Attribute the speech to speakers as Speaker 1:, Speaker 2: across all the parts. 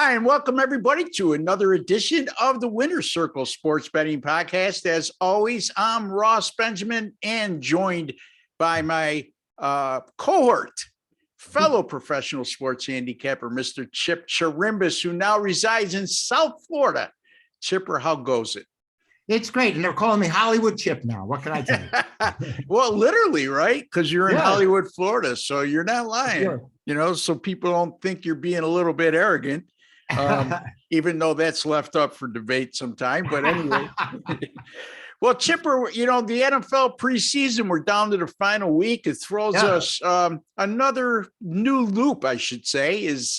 Speaker 1: Hi, and welcome everybody to another edition of the Winner's Circle Sports Betting Podcast. As always, I'm Ross Benjamin and joined by my cohort, fellow professional sports handicapper, Mr. Chip Chirimbus, who now resides in South Florida. Chipper, how goes it?
Speaker 2: It's great. And they're calling me Hollywood Chip now. What can I tell you?
Speaker 1: Well, literally, right? Because you're in Hollywood, Florida. So you're not lying,
Speaker 2: sure.
Speaker 1: so people don't think you're being a little bit arrogant. Even though that's left up for debate sometime. But anyway, well, Chipper, the NFL preseason, we're down to the final week. It throws us another new loop, I should say, is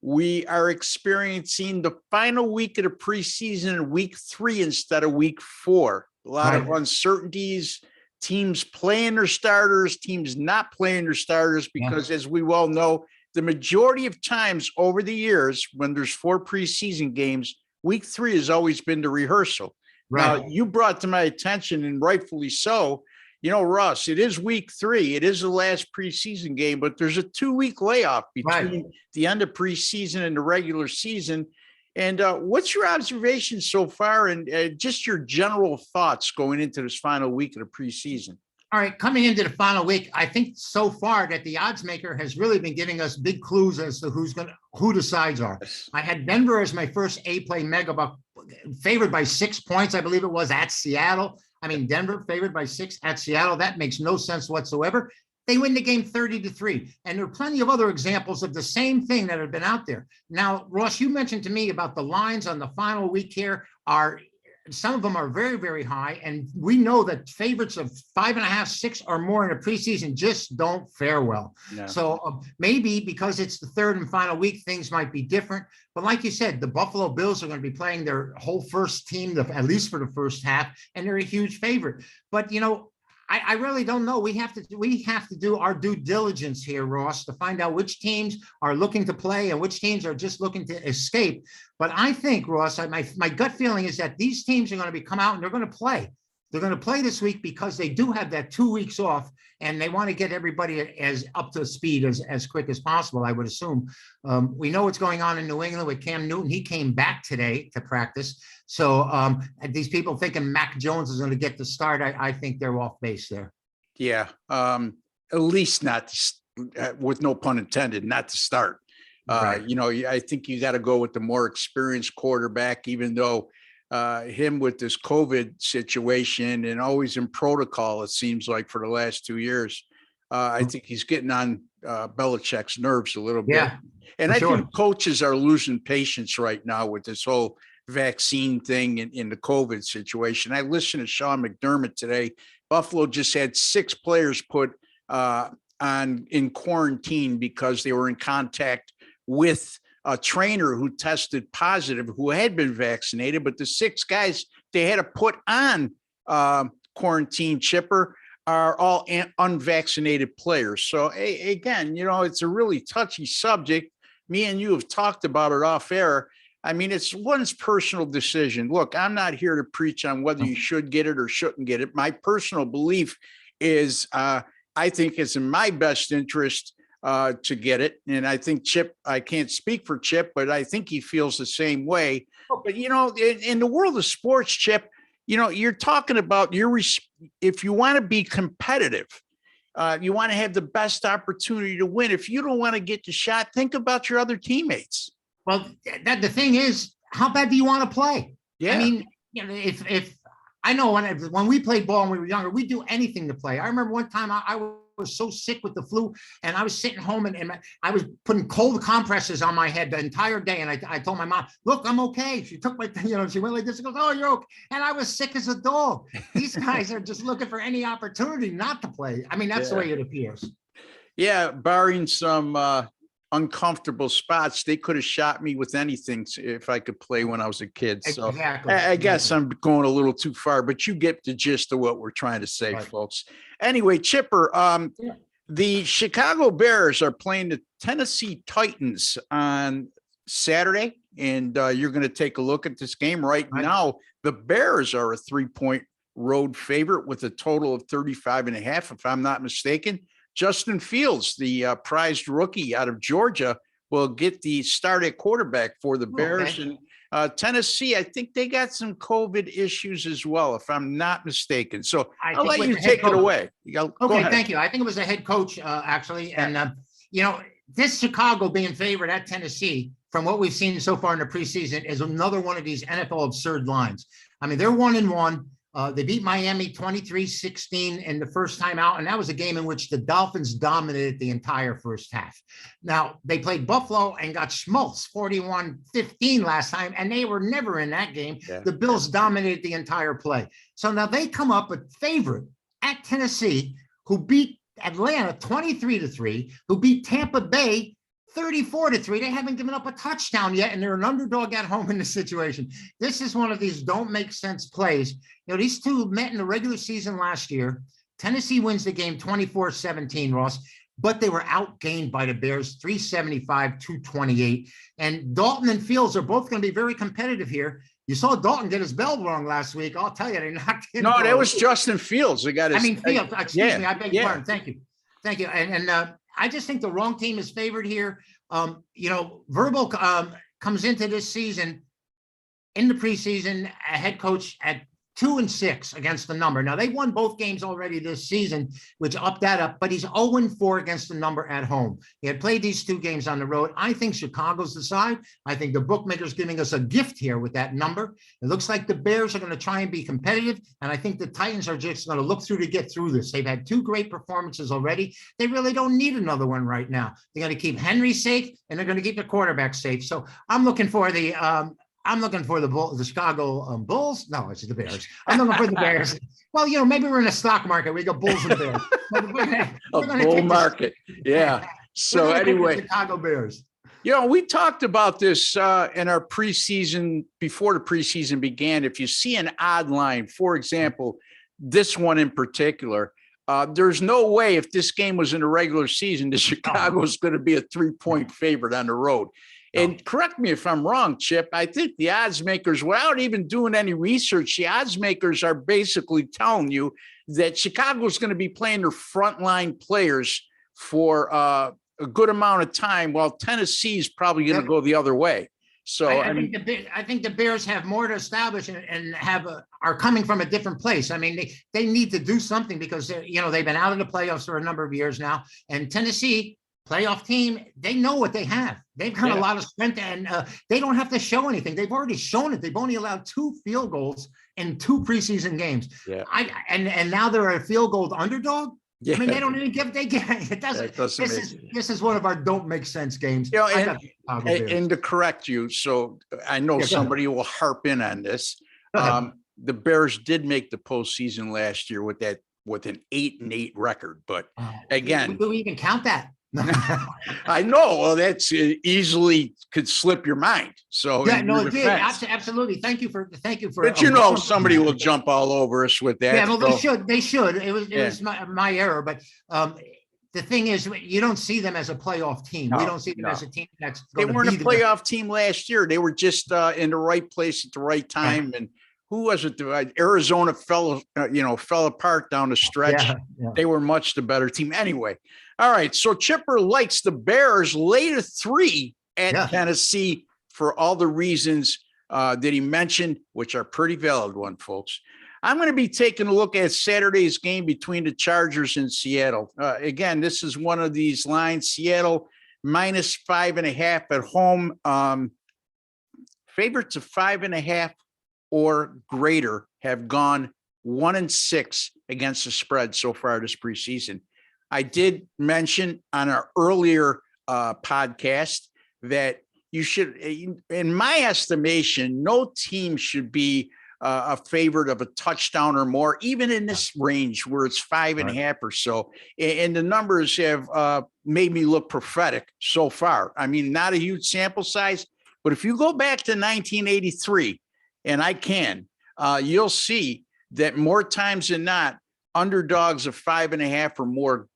Speaker 1: we are experiencing the final week of the preseason in week 3 instead of week 4. A lot of uncertainties, teams playing their starters, teams not playing their starters, because as we well know, the majority of times over the years, when there's 4 preseason games, week 3 has always been the rehearsal. Now, you brought to my attention, and rightfully so, Russ, it is week 3. It is the last preseason game, but there's a 2-week layoff between the end of preseason and the regular season. And what's your observation so far and just your general thoughts going into this final week of the preseason?
Speaker 2: All right, coming into the final week, I think so far that the odds maker has really been giving us big clues as to who the sides are. I had Denver as my first A-play mega buck, favored by 6 points, I believe it was, at Seattle. I mean, Denver favored by 6 at Seattle. That makes no sense whatsoever. They win the game 30-3. And there are plenty of other examples of the same thing that have been out there. Now, Ross, you mentioned to me about the lines on the final week here some of them are very, very high. And we know that favorites of 5.5, 6 or more in a preseason just don't fare well. No. So maybe because it's the third and final week, things might be different. But like you said, the Buffalo Bills are going to be playing their whole first team, at least for the first half, and they're a huge favorite. But, I really don't know. We have to do our due diligence here, Ross, to find out which teams are looking to play and which teams are just looking to escape. But I think, Ross, my gut feeling is that these teams are going to come out and they're going to play. They're going to play this week because they do have that 2 weeks off, and they want to get everybody as up to speed as quick as possible, I would assume. We know what's going on in New England with Cam Newton. He came back today to practice. So these people thinking Mac Jones is going to get the start, I think they're off base there.
Speaker 1: Yeah, at least not, with no pun intended, not to start. I think you got to go with the more experienced quarterback, even though him with this COVID situation and always in protocol, it seems like, for the last 2 years. I think he's getting on Belichick's nerves a little bit.
Speaker 2: Yeah,
Speaker 1: and I think coaches are losing patience right now with this whole vaccine thing in the COVID situation. I listened to Sean McDermott today. Buffalo just had 6 players put in quarantine because they were in contact with a trainer who tested positive, who had been vaccinated, but the 6 guys they had to put on quarantine, Chipper, are all unvaccinated players. So again, it's a really touchy subject. Me and you have talked about it off air. I mean, it's one's personal decision. Look, I'm not here to preach on whether you should get it or shouldn't get it. My personal belief is I think it's in my best interest to get it. And I think Chip, I can't speak for Chip, but I think he feels the same way. But, in the world of sports, Chip, you're talking about if you want to be competitive, you want to have the best opportunity to win. If you don't want to get the shot, think about your other teammates.
Speaker 2: Well, the thing is, how bad do you want to play?
Speaker 1: Yeah.
Speaker 2: I mean, if I know when we played ball when we were younger, we'd do anything to play. I remember one time I was so sick with the flu, and I was sitting home and I was putting cold compresses on my head the entire day. And I told my mom, "Look, I'm okay." She took my, she went like this and goes, "Oh, you're okay." And I was sick as a dog. These guys are just looking for any opportunity not to play. I mean, that's the way it appears.
Speaker 1: Yeah, barring some uncomfortable spots, they could have shot me with anything if I could play when I was a kid. So exactly. I guess I'm going a little too far, but you get the gist of what we're trying to say, folks. Anyway, Chipper, the Chicago Bears are playing the Tennessee Titans on Saturday, and you're going to take a look at this game right now. The Bears are a 3-point road favorite with a total of 35.5, if I'm not mistaken. Justin Fields, the prized rookie out of Georgia, will get the start at quarterback for the Bears.
Speaker 2: Okay.
Speaker 1: And Tennessee, I think they got some COVID issues as well, if I'm not mistaken. So
Speaker 2: I
Speaker 1: I'll
Speaker 2: think
Speaker 1: let
Speaker 2: with
Speaker 1: you
Speaker 2: the head
Speaker 1: take it
Speaker 2: coach.
Speaker 1: away. Go
Speaker 2: Okay,
Speaker 1: ahead.
Speaker 2: thank you. I think it was the head coach, actually. And, this Chicago being favored at Tennessee, from what we've seen so far in the preseason, is another one of these NFL absurd lines. I mean, they're 1-1. They beat Miami 23-16 in the first time out, and that was a game in which the Dolphins dominated the entire first half. Now, they played Buffalo and got schmaltz 41-15 last time, and they were never in that game.
Speaker 1: Yeah.
Speaker 2: The Bills dominated the entire play. So now they come up a favorite at Tennessee, who beat Atlanta 23-3, who beat Tampa Bay 34-3. They haven't given up a touchdown yet, and they're an underdog at home in this situation. This is one of these don't make sense plays. These two met in the regular season last year. Tennessee wins the game 24-17, Ross, but they were outgained by the Bears 375-228. And Dalton and Fields are both going to be very competitive here. You saw Dalton get his bell rung last week. I'll tell you, they knocked him.
Speaker 1: No, that was Justin Fields. They got his.
Speaker 2: Fields. Excuse me. I beg your pardon. Thank you. And I just think the wrong team is favored here. Verbal comes into this season in the preseason, a head coach at 2-6 against the number. Now, they won both games already this season, which upped that up, but he's 0-4 against the number at home. He had played these two games on the road. I think Chicago's the side. I think the bookmaker's giving us a gift here with that number. It looks like the Bears are going to try and be competitive, and I think the Titans are just going to look through to get through this. They've had two great performances already. They really don't need another one right now. They're going to keep Henry safe, and they're going to keep the quarterback safe. So I'm looking for the the Chicago Bulls. No, it's the Bears. I'm looking for the Bears. Well, maybe we're in a stock market. We go Bulls and Bears.
Speaker 1: A bull market. Yeah. So anyway,
Speaker 2: Chicago Bears.
Speaker 1: We talked about this in our preseason, before the preseason began. If you see an odd line, for example, this one in particular, there's no way, if this game was in the regular season, that Chicago is going to be a 3-point favorite on the road. And correct me if I'm wrong, Chip, I think the odds makers, without even doing any research, the odds makers are basically telling you that Chicago is going to be playing their frontline players for a good amount of time, while Tennessee is probably going to go the other way. So
Speaker 2: I think the Bears have more to establish and are coming from a different place. I mean, they need to do something because they've been out of the playoffs for a number of years now, and Tennessee, playoff team, they know what they have. They've got a lot of strength, and they don't have to show anything. They've already shown it. They've only allowed 2 field goals in 2 preseason games. Yeah. And now they're a field goal underdog. Yeah. I mean, they don't even give. It doesn't. This is one of our don't make sense games.
Speaker 1: And to correct you, so I know somebody will harp in on this. The Bears did make the postseason last year with an 8-8 record, but again,
Speaker 2: do we even count that?
Speaker 1: I know. Well, that's easily could slip your mind. So
Speaker 2: yeah, no, it did. Absolutely. Thank you for.
Speaker 1: But somebody will jump all over us with that.
Speaker 2: Yeah, well, they should. It was my error. But the thing is, you don't see them as a playoff team. We don't see them as a team that's.
Speaker 1: They weren't a playoff team last year. They were just in the right place at the right time. And who was it? Arizona fell apart down the stretch. Yeah. They were much the better team anyway. All right, so Chipper likes the Bears lay to 3 at Tennessee for all the reasons that he mentioned, which are pretty valid one, folks. I'm going to be taking a look at Saturday's game between the Chargers and Seattle. Again, this is one of these lines. Seattle -5.5 at home. Favorites of 5.5 or greater have gone 1-6 against the spread so far this preseason. I did mention on our earlier podcast that you should, in my estimation, no team should be a favorite of a touchdown or more, even in this range where it's 5.5 or so. And the numbers have made me look prophetic so far. I mean, not a huge sample size, but if you go back to 1983, and you'll see that more times than not, underdogs of 5.5 or more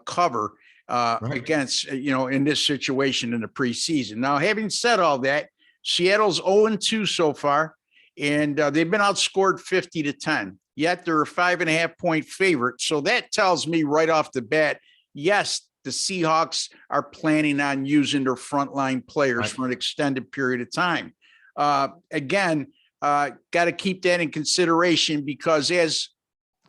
Speaker 1: cover against, in this situation in the preseason. Now, having said all that, Seattle's 0-2 so far, and they've been outscored 50-10. Yet they're a 5.5 point favorite. So that tells me right off the bat, yes, the Seahawks are planning on using their frontline players for an extended period of time. Again, got to keep that in consideration, because as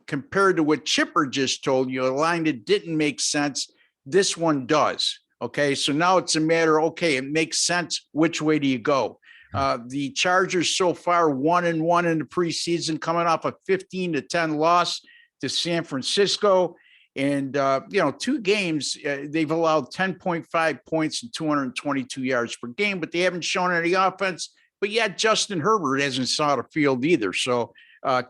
Speaker 1: compared to what Chipper just told you, a line that didn't make sense, this one does. Okay, so now it's a matter, okay, it makes sense. Which way do you go? The Chargers so far 1-1 in the preseason, coming off a 15-10 loss to San Francisco. And, 2 games, they've allowed 10.5 points and 222 yards per game, but they haven't shown any offense. But yet Justin Herbert hasn't saw the field either. So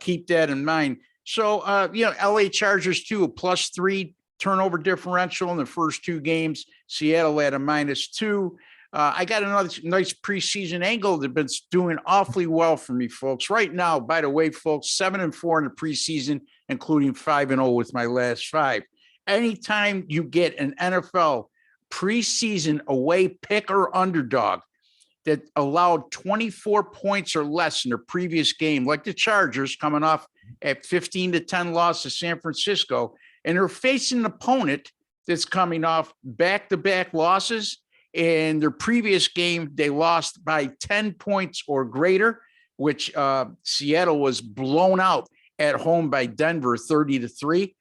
Speaker 1: keep that in mind. So, LA Chargers too, a +3 turnover differential in the first 2 games. Seattle at a -2. I got another nice preseason angle that's been doing awfully well for me, folks. Right now, by the way, folks, 7-4 in the preseason, including 5-0 with my last 5. Anytime you get an NFL preseason away pick or underdog that allowed 24 points or less in their previous game, like the Chargers coming off at 15-10 loss to San Francisco, and they're facing an opponent that's coming off back-to-back losses. In their previous game, they lost by 10 points or greater, which Seattle was blown out at home by Denver 30-3.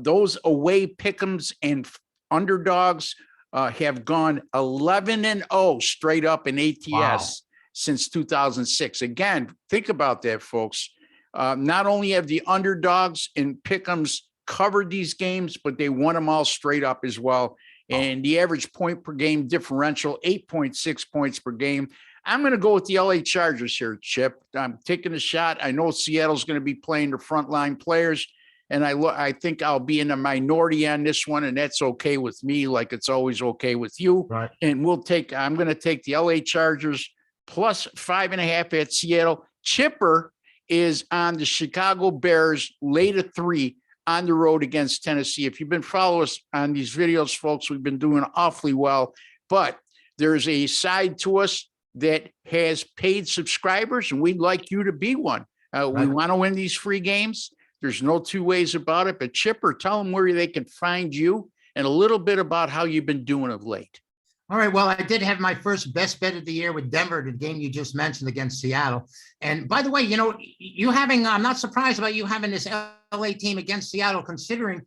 Speaker 1: Those away pick'ems and underdogs have gone 11-0 straight up in ATS since 2006. Again, think about that, folks. Not only have the underdogs and pick'ems covered these games, but they won them all straight up as well. And the average point per game differential, 8.6 points per game. I'm going to go with the LA Chargers here, Chip. I'm taking a shot. I know Seattle's going to be playing the frontline players, and I think I'll be in a minority on this one, and that's okay with me, like it's always okay with you.
Speaker 2: Right.
Speaker 1: And I'm going to take the LA Chargers plus 5.5 at Seattle. Chipper is on the Chicago Bears late at 3 on the road against Tennessee. If you've been following us on these videos, folks, we've been doing awfully well, but there's a side to us that has paid subscribers, and we'd like you to be one. We want to win these free games. There's no 2 ways about it. But Chipper, tell them where they can find you and a little bit about how you've been doing of late.
Speaker 2: All right. Well, I did have my first best bet of the year with Denver, the game you just mentioned against Seattle. And by the way, I'm not surprised about you having this LA team against Seattle, considering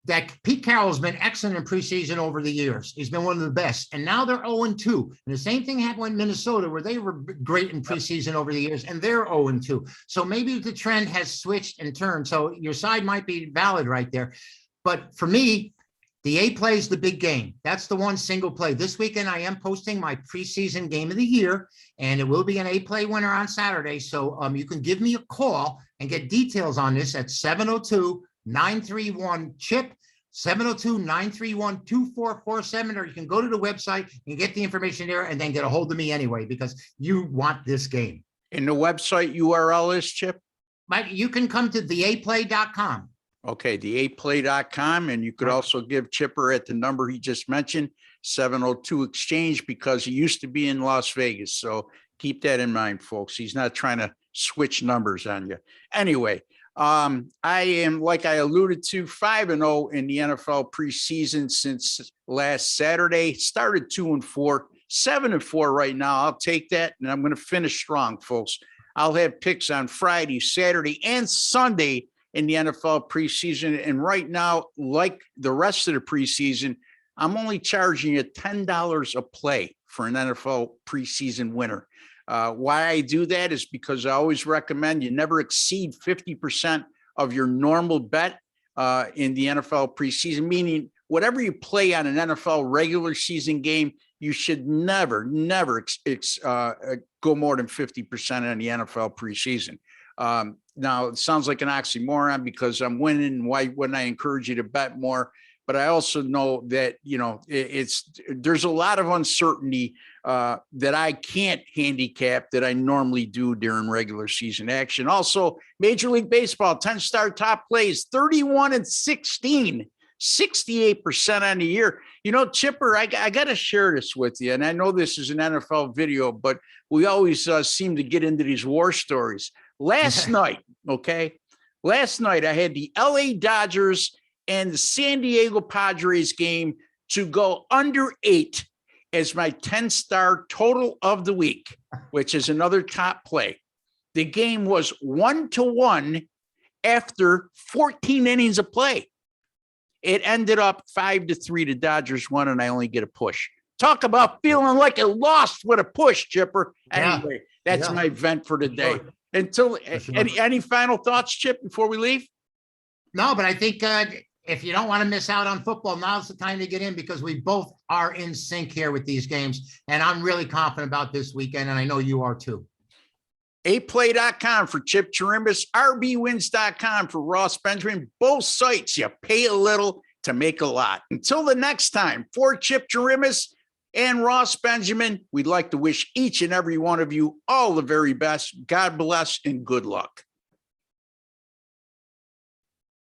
Speaker 2: that Pete Carroll's been excellent in preseason over the years. He's been one of the best. And now they're 0-2. And the same thing happened in Minnesota, where they were great in preseason over the years, and they're 0-2. So maybe the trend has switched and turned. So your side might be valid right there. But for me, the A play is the big game. That's the one single play. This weekend, I am posting my preseason game of the year, and it will be an A play winner on Saturday. So you can give me a call and get details on this at 702-931-CHIP, 702-931-2447, or you can go to the website and get the information there and then get a hold of me anyway, because you want this game.
Speaker 1: And the website URL is, Chip?
Speaker 2: Mike, you can come to theaplay.com.
Speaker 1: Okay, theaplay.com, and you could also give Chipper at the number he just mentioned, 702 Exchange, because he used to be in Las Vegas. So keep that in mind, folks. He's not trying to switch numbers on you. Anyway, I am, like I alluded to, 5-0 in the NFL preseason since last Saturday. Started 2-4, 7-4 right now. I'll take that, and I'm going to finish strong, folks. I'll have picks on Friday, Saturday, and Sunday in the NFL preseason. And right now, like the rest of the preseason, I'm only charging you $10 a play for an NFL preseason winner. Why I do that is because I always recommend you never exceed 50% of your normal bet in the NFL preseason, meaning whatever you play on an NFL regular season game, you should never go more than 50% on the NFL preseason. Now, it sounds like an oxymoron because I'm winning. Why wouldn't I encourage you to bet more? But I also know that, there's a lot of uncertainty that I can't handicap that I normally do during regular season action. Also, Major League Baseball, 10-star top plays, 31-16, 68% on the year. Chipper, I got to share this with you. And I know this is an NFL video, but we always seem to get into these war stories. Last night, I had the LA Dodgers and the San Diego Padres game to go under 8 as my 10-star total of the week, which is another top play. The game was 1-1 after 14 innings of play. It ended up 5-3. The Dodgers won, and I only get a push. Talk about feeling like a lost with a push, Chipper. Anyway, that's my vent for today. Until any final thoughts, Chip, before we leave?
Speaker 2: No, but I think if you don't want to miss out on football, now's the time to get in, because we both are in sync here with these games. And I'm really confident about this weekend, and I know you are too.
Speaker 1: aplay.com for Chip Chirimbus, rbwins.com for Ross Benjamin. Both sites, you pay a little to make a lot. Until the next time, for Chip Chirimbus and Ross Benjamin, we'd like to wish each and every one of you all the very best. God bless and good luck.